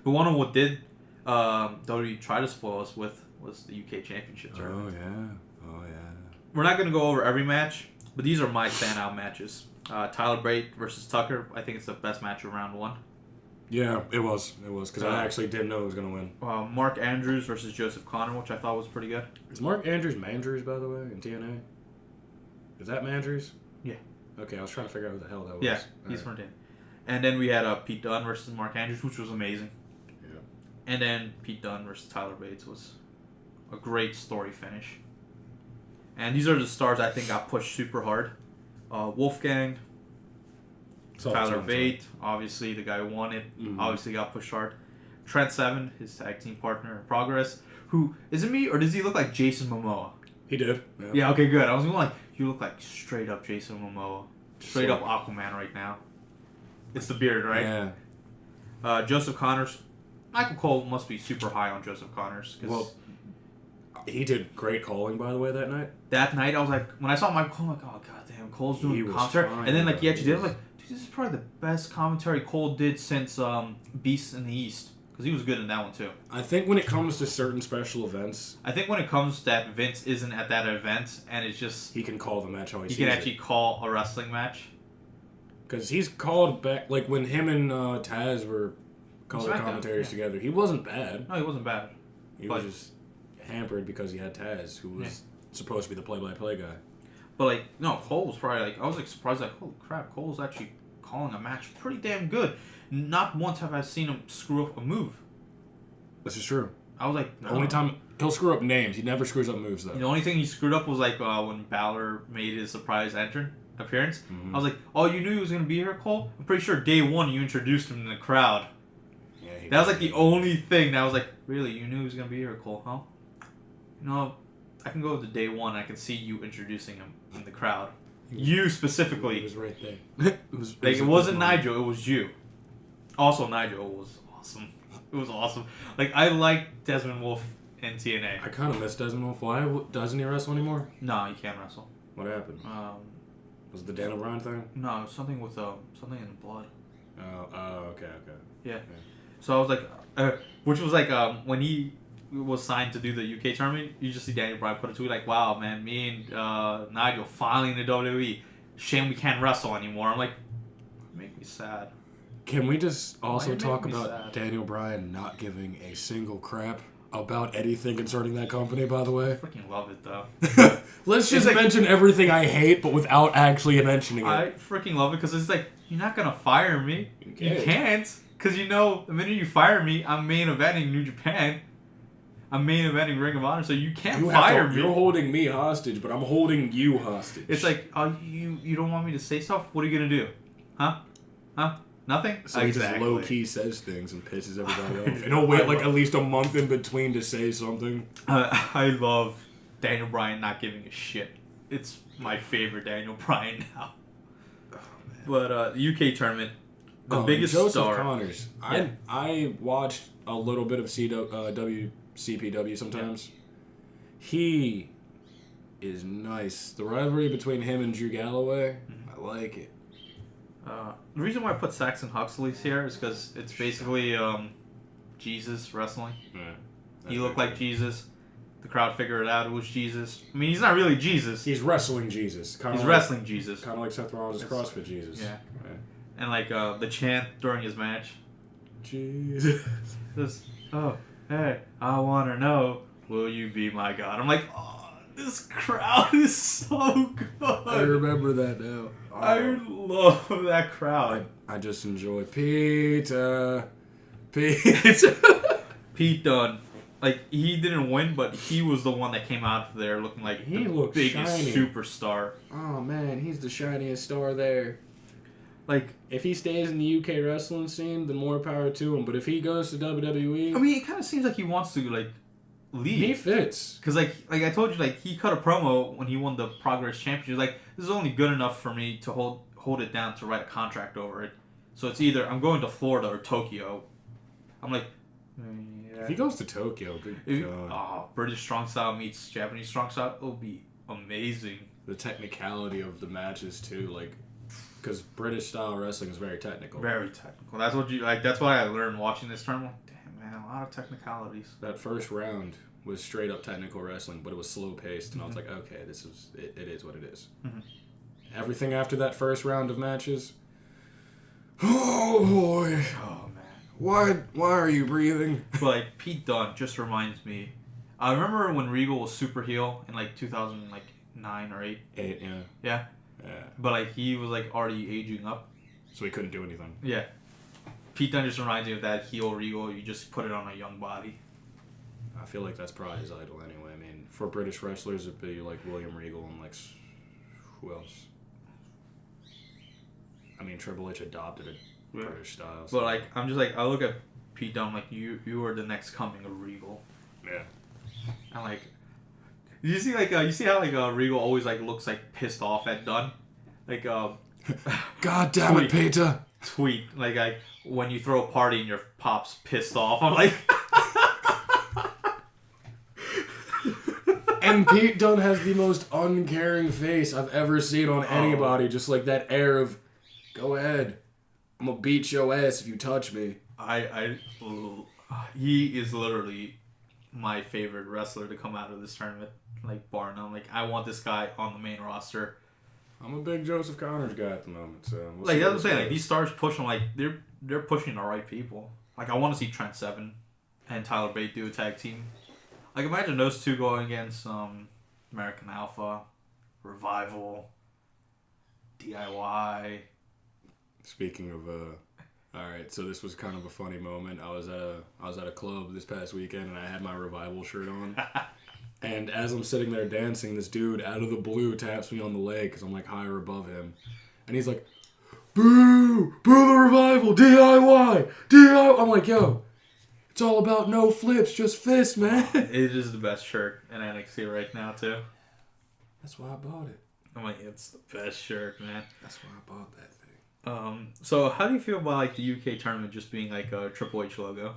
But one of what did WWE try to spoil us with was the UK Championship tournament. Oh yeah. We're not going to go over every match, but these are my standout matches. Tyler Bate versus Tucker. I think it's the best match of round one. Yeah, it was. Because I actually didn't know who was going to win. Mark Andrews versus Joseph Connor, which I thought was pretty good. Is Mark Andrews Mandrews, by the way, in TNA? Is that Mandrews? Yeah. Okay, I was trying to figure out who the hell that was. Yeah, he's from TNA. And then we had Pete Dunne versus Mark Andrews, which was amazing. Yeah. And then Pete Dunne versus Tyler Bates was a great story finish. And these are the stars I think got pushed super hard. Wolfgang, Tyler Bate, obviously the guy who won it, obviously got pushed hard. Trent Seven, his tag team partner in Progress, who, is it me or does he look like Jason Momoa? He did. Yeah, okay, good. I was going like, you look like straight up Jason Momoa. Straight up Aquaman right now. It's the beard, right? Yeah. Joseph Connors. Michael Cole must be super high on Joseph Connors. Well, he did great calling, by the way, that night. That night, I was like, when I saw Michael Cole, I'm like, oh, goddamn, Cole's doing commentary. Fine, and then, like, he actually did. I was like, dude, this is probably the best commentary Cole did since Beast in the East. Because he was good in that one, too. I think when it comes to certain special events... I think when it comes that Vince isn't at that event, and it's just... He can call the match how he sees it. He can actually call a wrestling match. Because he's called back... Like, when him and Taz were color commentaries together, he wasn't bad. No, he wasn't bad. He was just hampered because he had Taz, who was supposed to be the play-by-play guy. But, like, no, Cole was probably, like... I was, like, surprised, like, holy crap, Cole's actually calling a match pretty damn good. Not once have I seen him screw up a move. This is true. I was like... The only time... He'll screw up names. He never screws up moves, though. The only thing he screwed up was, like, when Balor made his surprise appearance. Mm-hmm. I was like, oh, you knew he was going to be here, Cole? I'm pretty sure day one you introduced him in the crowd. Yeah, that was, like, the only thing that I was like, really? You knew he was going to be here, Cole, huh? You know, I can go to day one and I can see you introducing him in the crowd. You specifically. It was right there. it wasn't Nigel, it was you. Also, Nigel was awesome. It was awesome. Like, I like Desmond Wolfe in TNA. I kind of miss Desmond Wolfe. Why doesn't he wrestle anymore? No, he can't wrestle. What happened? Was it the Dan O'Brien thing? No, it was something with something in the blood. Oh, okay. Yeah. So I was like, which was like when he was signed to do the UK tournament, you just see Daniel Bryan put a tweet like, "Wow, man, me and Nigel finally in the WWE. Shame we can't wrestle anymore." I'm like, make me sad. Can we just also talk about Daniel Bryan not giving a single crap about anything concerning that company, by the way? I freaking love it, though. Let's just mention everything I hate, but without actually mentioning it. I freaking love it because it's like, you're not going to fire me. You can't. Because you know, the minute you fire me, I'm main eventing New Japan. I'm main eventing Ring of Honor, so you can't fire me. You're holding me hostage, but I'm holding you hostage. It's like, oh, you don't want me to say stuff? What are you going to do? Huh? Nothing? So he just low-key says things and pisses everybody off. And he'll wait like at least a month in between to say something. I love Daniel Bryan not giving a shit. It's my favorite Daniel Bryan now. Oh, man. But the UK tournament, the biggest Joseph star. Connors. Yeah. I watched a little bit of WCPW sometimes. Yeah. He is nice. The rivalry between him and Drew Galloway, I like it. The reason why I put Saxon Huxley's here is because it's basically Jesus wrestling. Yeah, he looked like Jesus. The crowd figured it out. It was Jesus. I mean, he's not really Jesus. He's wrestling Jesus. Wrestling Jesus. Kind of like Seth Rollins' CrossFit Jesus. Yeah. And like the chant during his match. Jesus. Oh, hey, I want to know, will you be my God? I'm like, oh, this crowd is so good. I remember that now. I love that crowd. I just enjoy Pete Dunne. Pete Dunne. Like, he didn't win, but he was the one that came out there looking like the biggest superstar. Oh, man, he's the shiniest star there. Like, if he stays in the UK wrestling scene, then more power to him. But if he goes to WWE... I mean, it kind of seems like he wants to, like, leave. He fits. Because, like I told you, like, he cut a promo when he won the Progress Championship. Like, this is only good enough for me to hold it down to write a contract over it. So it's either I'm going to Florida or Tokyo. I'm like... Yeah. If he goes to Tokyo, good God. British Strong Style meets Japanese Strong Style, it'll be amazing. The technicality of the matches, too, like... because British style wrestling is very technical. Very technical. That's what you like. That's why I learned watching this tournament. Like, damn man, a lot of technicalities. That first round was straight up technical wrestling, but it was slow paced, and I was like, okay, this is it is what it is. Mm-hmm. Everything after that first round of matches. Oh boy. Oh man. Why are you breathing? But like Pete Dunne just reminds me. I remember when Regal was super heel in like 2009 or 8. 8, yeah. Yeah. Yeah. But like he was like already aging up. So he couldn't do anything. Yeah. Pete Dunne just reminds me of that heel Regal. You just put it on a young body. I feel like that's probably his idol anyway. I mean, for British wrestlers, it'd be like William Regal and like who else? I mean, Triple H adopted a British style. So. But like, I'm just like, I look at Pete Dunne like you are the next coming of Regal. Yeah. And like, you see how like Regal always like looks like pissed off at Dunne, like God damn it, Peter. Tweet like when you throw a party and your pop's pissed off. I'm like. And Pete Dunne has the most uncaring face I've ever seen on anybody. Just like that air of, go ahead, I'm gonna beat your ass if you touch me. He is literally my favorite wrestler to come out of this tournament. Like bar none. Like I want this guy on the main roster. I'm a big Joseph Connors guy at the moment, so like that's what I'm saying. Like these stars pushing, like they're pushing the right people. Like I want to see Trent Seven and Tyler Bate do a tag team. Like imagine those two going against American Alpha, Revival, DIY. Speaking of all right, so this was kind of a funny moment. I was at a club this past weekend and I had my Revival shirt on. And as I'm sitting there dancing, this dude out of the blue taps me on the leg because I'm like higher above him. And he's like, boo! Boo the Revival! DIY! DIY! I'm like, yo, it's all about no flips, just fists, man. It is the best shirt in NXT right now, too. That's why I bought it. I'm like, it's the best shirt, man. That's why I bought that thing. So how do you feel about like the UK tournament just being like a Triple H logo?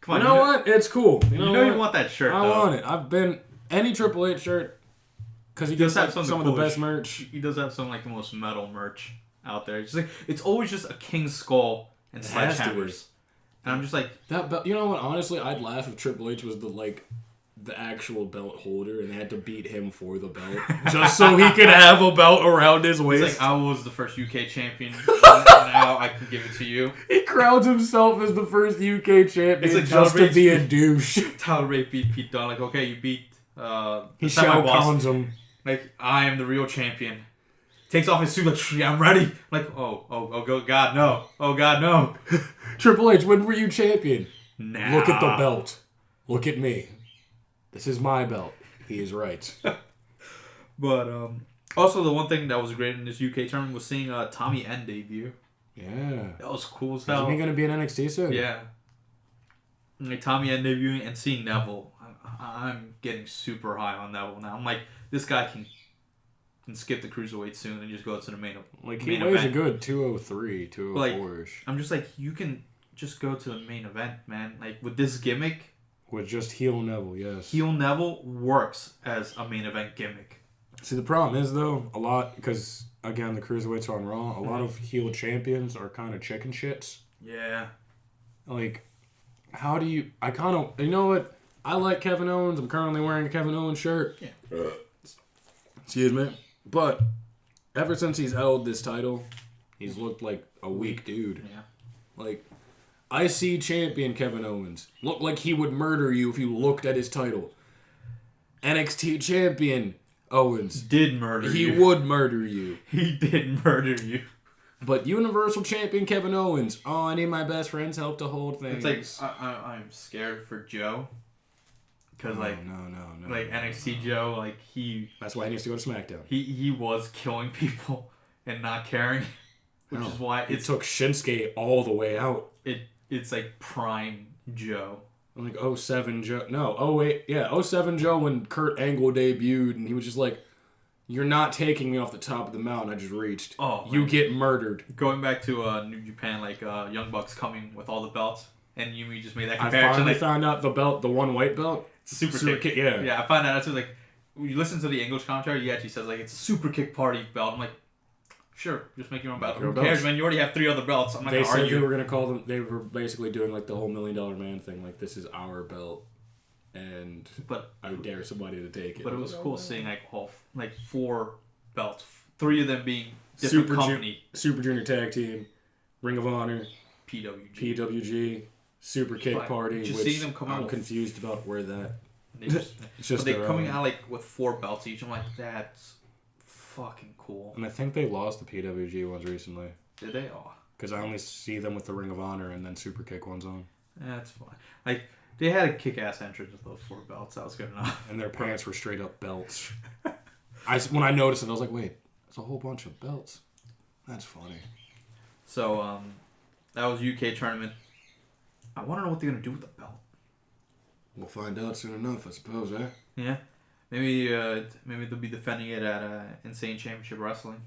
Come on, you know what? It's cool. You know you want that shirt. I want it. I've been any Triple H shirt because he does have some of the best merch. He does have some like the most metal merch out there. It's just like it's always just a king's skull and sledgehammers. And I'm just like that. But you know what? Honestly, I'd laugh if Triple H was the actual belt holder and they had to beat him for the belt just so he could have a belt around his waist. It's like I was the first UK champion and now I can give it to you. He crowns himself as the first UK champion like just to be a douche. Tyler Bate beat Pete Dunne. Like, okay, you beat he Shao Kahn's him. Like, I am the real champion. Takes off his suit like, yeah, I'm ready. Like, oh, God, no. Oh, God, no. Triple H, when were you champion? Now. Look at the belt. Look at me. This is my belt. He is right. But also the one thing that was great in this UK tournament was seeing Tommy End debut. Yeah. That was cool as hell. Isn't he going to be in NXT soon? Yeah. Like Tommy End debuting and seeing Neville. I'm getting super high on Neville now. I'm like, this guy can skip the cruiserweight soon and just go to the main event. Like, he weighs a good 203, 204-ish. I'm just like, you can just go to the main event, man. Like, with this gimmick... With just heel Neville, yes. Heel Neville works as a main event gimmick. See, the problem is, though, a lot... Because, again, the cruiserweights are on Raw. A lot of heel champions are kind of chicken shits. Yeah. Like, how do you... I kind of... You know what? I like Kevin Owens. I'm currently wearing a Kevin Owens shirt. Yeah. Excuse me. But ever since he's held this title, he's looked like a weak dude. Yeah. Like, IC champion Kevin Owens looked like he would murder you if you looked at his title. NXT champion Owens did murder you. He would murder you. He did murder you. But Universal champion Kevin Owens, oh, I need my best friend's help to hold things. It's like, I'm scared for Joe. Because, no. Like, NXT Joe, like, he... That's why he needs to go to SmackDown. He was killing people and not caring. Which is why it took Shinsuke all the way out. It's like prime Joe. Like 07 Joe. No, 08. Yeah, 07 Joe when Kurt Angle debuted and he was just like, you're not taking me off the top of the mountain I just reached. Oh, you get murdered. Going back to New Japan, like Young Bucks coming with all the belts, and Yumi just made that comparison. I finally found out the belt, the one white belt. It's a super kick. Yeah. Yeah, I found out. I was like, when you listen to the English commentary, he actually says like it's a super kick party belt. I'm like, sure, just make your own belt. Who cares, man? You already have 3 other belts. I'm not gonna argue. They were gonna call them. They were basically doing like the whole $1 Million Man thing. Like this is our belt, and I dare somebody to take it. But it was cool seeing like 4 belts, 3 of them being different company. Super Junior Tag Team, Ring of Honor, PWG, Super Kick Party. Just seeing them come out. I'm confused about where that. They're coming out like with 4 belts each. I'm like, that's fucking cool. And I think they lost the PWG ones recently. Did they? Oh. Because I only see them with the Ring of Honor and then Super Kick ones on. That's fine. Like, they had a kick-ass entrance with those 4 belts. That was good enough. And their pants were straight up belts. When I noticed it, I was like, wait, there's a whole bunch of belts. That's funny. So, that was UK tournament. I want to know what they're going to do with the belt. We'll find out soon enough, I suppose, Yeah. Maybe they'll be defending it at Insane Championship Wrestling.